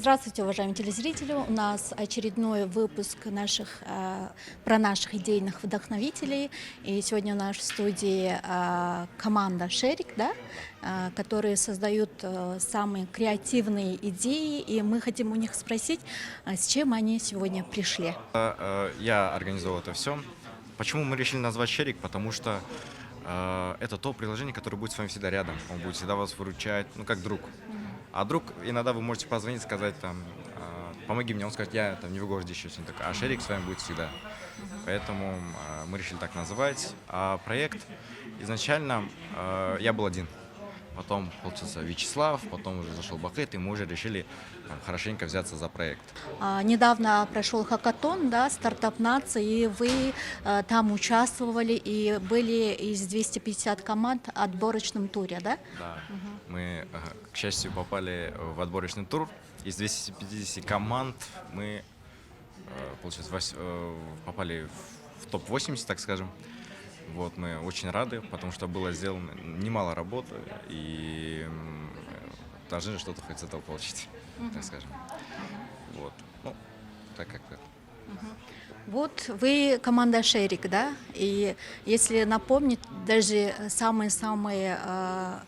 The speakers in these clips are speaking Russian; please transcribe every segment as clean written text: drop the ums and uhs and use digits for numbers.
Здравствуйте, уважаемые телезрители! У нас очередной выпуск про наших идейных вдохновителей. И сегодня у нас в студии команда Шерик, да, которые создают самые креативные идеи. И мы хотим у них спросить, с чем они сегодня пришли. Я организовал это все. Почему мы решили назвать Шерик? Потому что это то приложение, которое будет с вами всегда рядом. Он будет всегда вас выручать, ну, как друг. А друг, иногда вы можете позвонить, сказать там, помоги мне. Он скажет, я там не в городе еще. А Шерик с вами будет всегда. Поэтому мы решили так называть. А проект изначально я был один. Потом получился Вячеслав, потом уже зашел Бахет, и мы уже решили хорошенько взяться за проект. Недавно прошел хакатон, да, стартап нации, и вы там участвовали и были из 250 команд в отборочном туре, да? Да, мы, к счастью, попали в отборочный тур. Из 250 команд мы, получается, попали в топ-80, так скажем. Вот, мы очень рады, потому что было сделано немало работы, и должны что-то хоть с этого получить, так скажем. Вот, ну, так как это. Вот вы команда Шерик, да? И если напомнить, даже самые-самые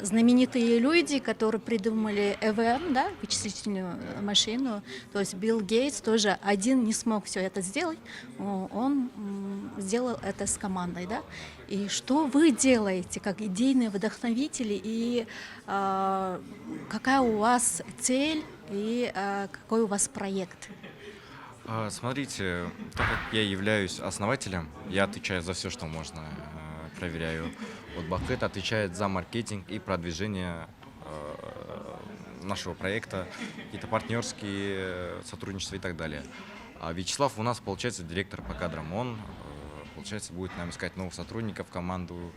знаменитые люди, которые придумали ЭВМ, да, вычислительную машину, то есть Билл Гейтс тоже один не смог все это сделать, он сделал это с командой, да. И что вы делаете как идейные вдохновители, и какая у вас цель, и какой у вас проект? Смотрите, так как я являюсь основателем, я отвечаю за все, что можно, проверяю. Вот Бахет отвечает за маркетинг и продвижение нашего проекта, какие-то партнерские сотрудничества и так далее. А Вячеслав у нас, получается, директор по кадрам. Он, получается, будет нам искать новых сотрудников, команду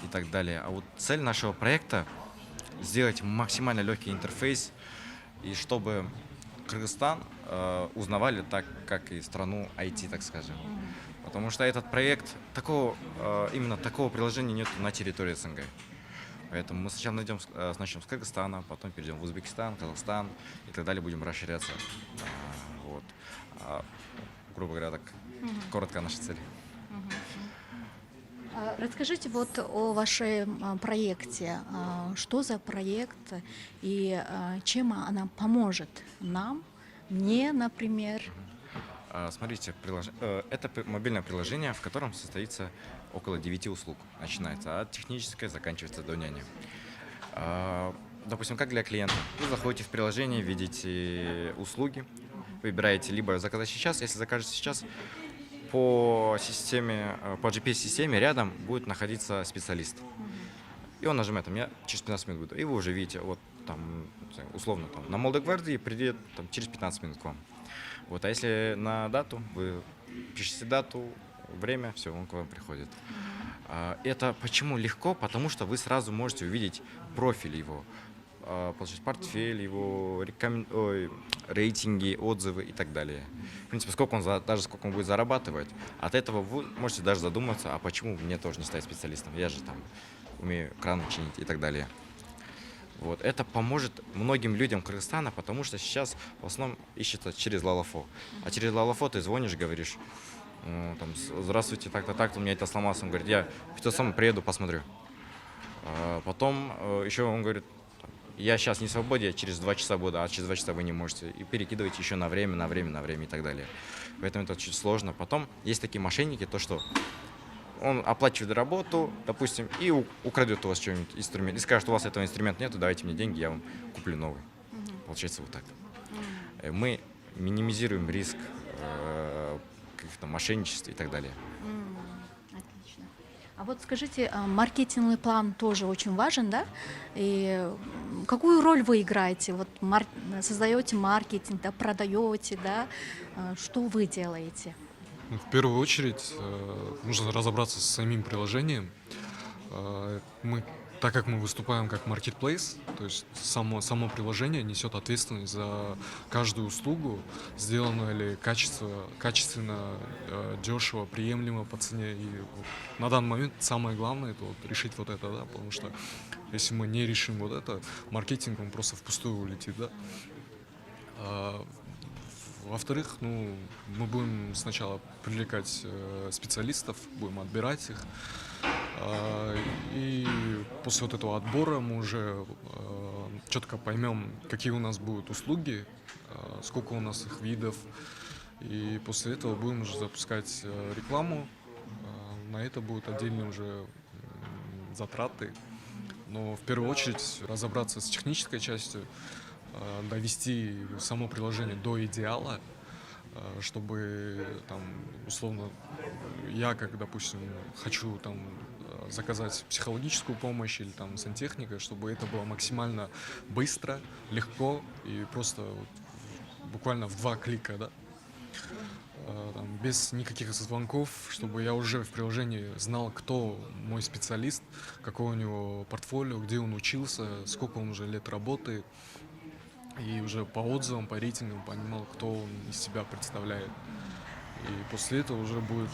и так далее. А вот цель нашего проекта — сделать максимально легкий интерфейс, и чтобы Кыргызстан узнавали так, как и страну IT, так скажем. Потому что этот проект, именно такого приложения нет на территории СНГ. Поэтому мы сначала начнем с Кыргызстана, потом перейдем в Узбекистан, Казахстан и так далее, будем расширяться. Вот. Грубо говоря, так коротко о нашей цели. Расскажите вот о вашем проекте. Что за проект и чем она поможет нам, мне, например? Смотрите, это мобильное приложение, в котором состоится около 9 услуг. Начинается от технической, заканчивается до няни. Допустим, как для клиента. Вы заходите в приложение, видите услуги, выбираете либо заказать сейчас. Если закажете сейчас, по GPS-системе рядом будет находиться специалист. И он нажимает, я через 15 минут буду. И вы уже видите, вот там, условно, на Молдогвардии придет через 15 минут к вам. Вот, а если на дату, вы пишете дату, время, все, он к вам приходит. Это почему легко? Потому что вы сразу можете увидеть профиль его, получить портфель, его рейтинги, отзывы и так далее. В принципе, сколько он будет зарабатывать. От этого вы можете даже задуматься, а почему мне тоже не стать специалистом? Я же там умею краны чинить и так далее. Вот. Это поможет многим людям Кыргызстана, потому что сейчас в основном ищется через Лалафо. А через Лалафо ты звонишь, говоришь, здравствуйте, так-то, так-то, у меня это сломалось. Он говорит, я в то самое приеду, посмотрю. Потом еще он говорит, я сейчас не в свободе, через 2 часа буду, а через 2 часа вы не можете. И перекидываете еще на время и так далее. Поэтому это чуть сложно. Потом есть такие мошенники, то что он оплачивает работу, допустим, и украдет у вас что-нибудь, инструмент, и скажет, у вас этого инструмента нету, давайте мне деньги, я вам куплю новый. Получается вот так. Мы минимизируем риск каких-то мошенничеств и так далее. Отлично. А вот скажите, маркетинговый план тоже очень важен, да? И какую роль вы играете? Вот создаете маркетинг, да, продаете, да? Что вы делаете? В первую очередь нужно разобраться с самим приложением. Так как мы выступаем как marketplace, то есть само приложение несет ответственность за каждую услугу, сделано ли качественно, дешево, приемлемо по цене. И на данный момент самое главное — это решить вот это, да, потому что если мы не решим вот это, маркетинг он просто впустую улетит, да. А, Во-вторых, ну, мы будем сначала привлекать специалистов, будем отбирать их. И после вот этого отбора мы уже четко поймем, какие у нас будут услуги, сколько у нас их видов. И после этого будем уже запускать рекламу. На это будут отдельные уже затраты. Но в первую очередь разобраться с технической частью, довести само приложение до идеала, чтобы там, условно, я, как, допустим, хочу там заказать психологическую помощь или там сантехника, чтобы это было максимально быстро, легко и просто вот буквально в 2 клика, да, там, без никаких звонков, чтобы я уже в приложении знал, кто мой специалист, какое у него портфолио, где он учился, сколько он уже лет работает, и уже по отзывам, по рейтингам понимал, кто он из себя представляет. И после этого уже будет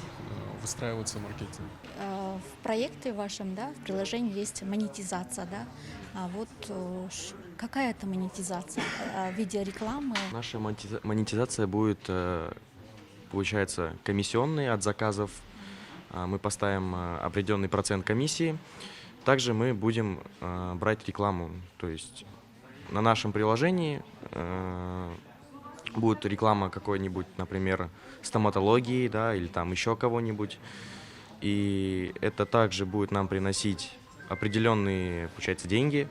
выстраиваться маркетинг. В проекте вашем, да, в приложении есть монетизация, да. А вот какая это монетизация? В виде рекламы? Наша монетизация будет, получается, комиссионные от заказов. Мы поставим определенный процент комиссии. Также мы будем брать рекламу. То есть на нашем приложении будет реклама какой-нибудь, например, стоматологии, да, или там еще кого-нибудь. И это также будет нам приносить определенные, получается, деньги.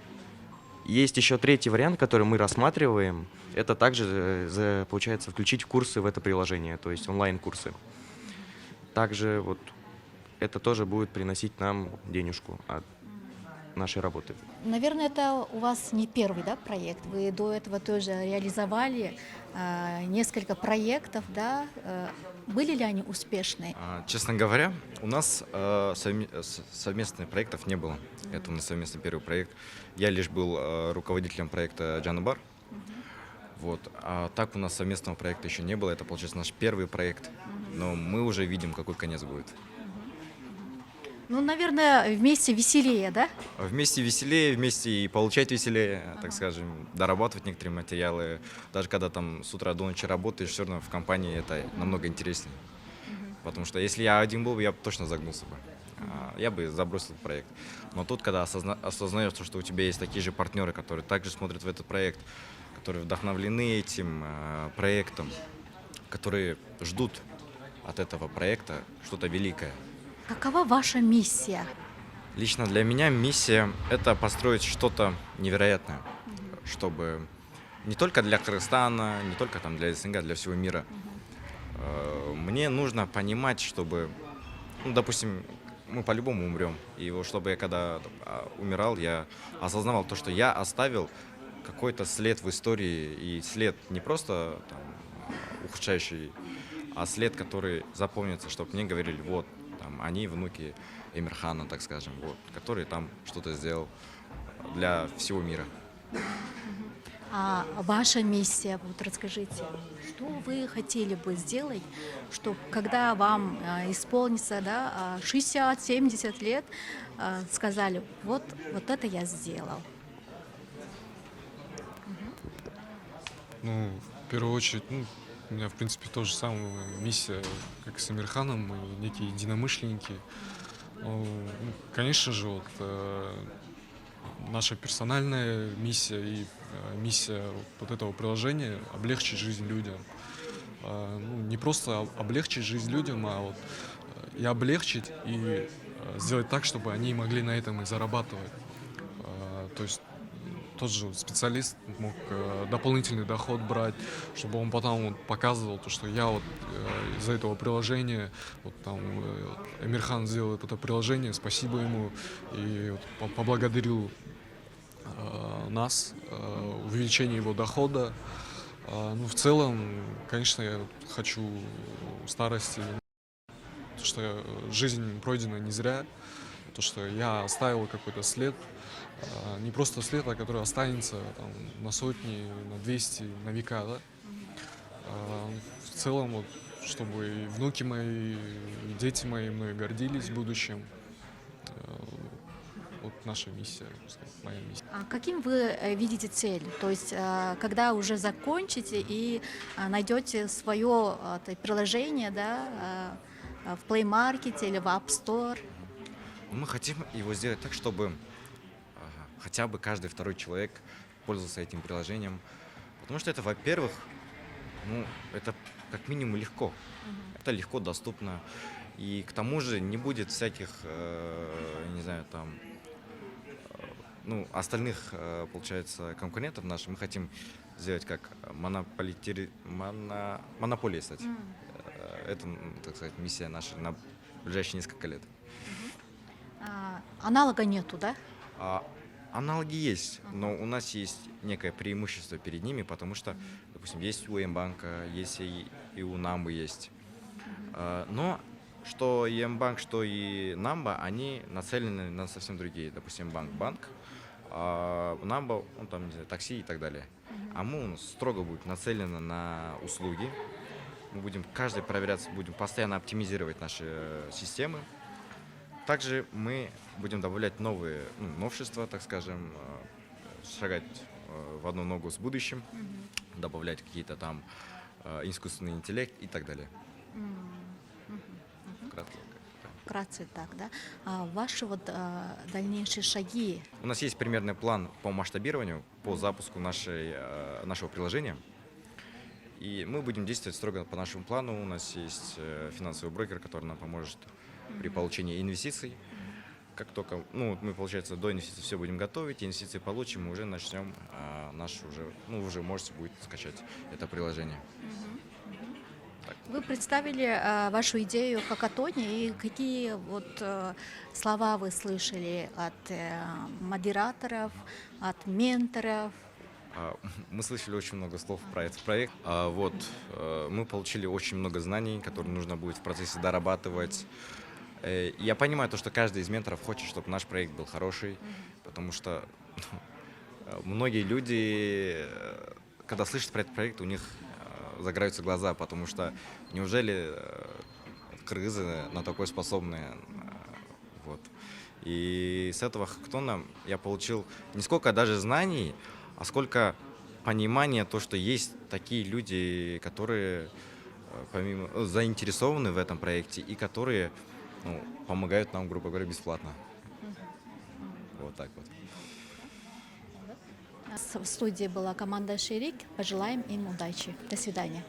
Есть еще третий вариант, который мы рассматриваем. Это также, получается, включить курсы в это приложение, то есть онлайн-курсы. Также вот это тоже будет приносить нам денежку от нашей работы. Наверное, это у вас не первый, да, проект. Вы до этого тоже реализовали несколько проектов, да. Были ли они успешны? Честно говоря, у нас совместных проектов не было. Это у нас совместный первый проект. Я лишь был руководителем проекта Джанубар. Вот. А так у нас совместного проекта еще не было. Это, получается, наш первый проект. Но мы уже видим, какой конец будет. Ну, наверное, вместе веселее, да? Вместе веселее, вместе и получать веселее, так скажем, дорабатывать некоторые материалы. Даже когда там с утра до ночи работаешь, все равно в компании это намного интереснее. Потому что если я один был бы, я бы точно загнулся бы. Я бы забросил проект. Но тут, когда осознаешь, что у тебя есть такие же партнеры, которые также смотрят в этот проект, которые вдохновлены этим проектом, которые ждут от этого проекта что-то великое. Какова ваша миссия? Лично для меня миссия — это построить что-то невероятное, чтобы не только для Кыргызстана, не только там для СНГ, для всего мира. Мне нужно понимать, чтобы, ну, допустим, мы по-любому умрем. И вот чтобы я когда умирал, я осознавал то, что я оставил какой-то след в истории, и след не просто там ухудшающий, а след, который запомнится, чтобы мне говорили, вот, там, они внуки Эмирхана, так скажем, вот, который там что-то сделал для всего мира. А ваша миссия, вот расскажите, что вы хотели бы сделать, чтобы когда вам исполнится, да, 60-70 лет, сказали, вот это я сделал. Ну, в первую очередь, ну, у меня, в принципе, то же самое миссия, как с Амирханом, мы некие единомышленники. Ну, конечно же, вот, наша персональная миссия и миссия вот этого приложения — облегчить жизнь людям. Ну, не просто облегчить жизнь людям, а вот и облегчить, и сделать так, чтобы они могли на этом и зарабатывать. То есть тот же специалист мог дополнительный доход брать, чтобы он потом вот показывал то, что я вот из-за этого приложения, вот там Эмирхан сделал это приложение, спасибо ему, и вот поблагодарил нас, увеличение его дохода. Ну, в целом, конечно, я хочу в старости, то, что жизнь пройдена не зря, то, что я оставил какой-то след, не просто след, а который останется там, на сотни, на 200, на века, да? В целом, вот, чтобы и внуки мои, и дети мои мной гордились в будущем. Вот наша миссия, так сказать, моя миссия. А каким вы видите цель? То есть, когда уже закончите и найдете свое приложение, да, в Play Market или в App Store? Мы хотим его сделать так, чтобы хотя бы каждый второй человек пользовался этим приложением. Потому что это, во-первых, это как минимум легко. Это легко доступно. И к тому же не будет всяких, не знаю, там, остальных, получается, конкурентов наших. Мы хотим сделать как монополией, кстати. Это, так сказать, миссия наша на ближайшие несколько лет. Аналога нету, да? Аналоги есть, но у нас есть некое преимущество перед ними, потому что, допустим, есть у М-банка, есть и у Намбы есть. Но что и М-банк, что и Намба, они нацелены на совсем другие. Допустим, банк, а Намба, там, не знаю, такси и так далее. А мы у нас строго будет нацелены на услуги. Мы будем каждый проверяться, будем постоянно оптимизировать наши системы. Также мы будем добавлять новые новшества, так скажем, шагать в одну ногу с будущим, добавлять какие-то там искусственный интеллект и так далее. Вкратце так, да? Ваши дальнейшие шаги? У нас есть примерный план по масштабированию, по запуску нашего приложения. И мы будем действовать строго по нашему плану. У нас есть финансовый брокер, который нам поможет при получении инвестиций. Как только мы, получается, до инвестиций все будем готовить, инвестиции получим, мы уже начнем вы уже можете будет скачать это приложение. Вы представили вашу идею в хакатоне, и какие слова вы слышали от модераторов, от менторов? Мы слышали очень много слов про этот проект. Мы получили очень много знаний, которые нужно будет в процессе дорабатывать. Я понимаю то, что каждый из менторов хочет, чтобы наш проект был хороший, потому что многие люди, когда слышат про этот проект, у них загораются глаза, потому что неужели кыргызы на такое способны? И с этого хакатона я получил не сколько даже знаний, а сколько понимания, то, что есть такие люди, которые заинтересованы в этом проекте и которые помогают нам, грубо говоря, бесплатно. Вот так вот. В студии была команда «Шерик». Пожелаем им удачи. До свидания.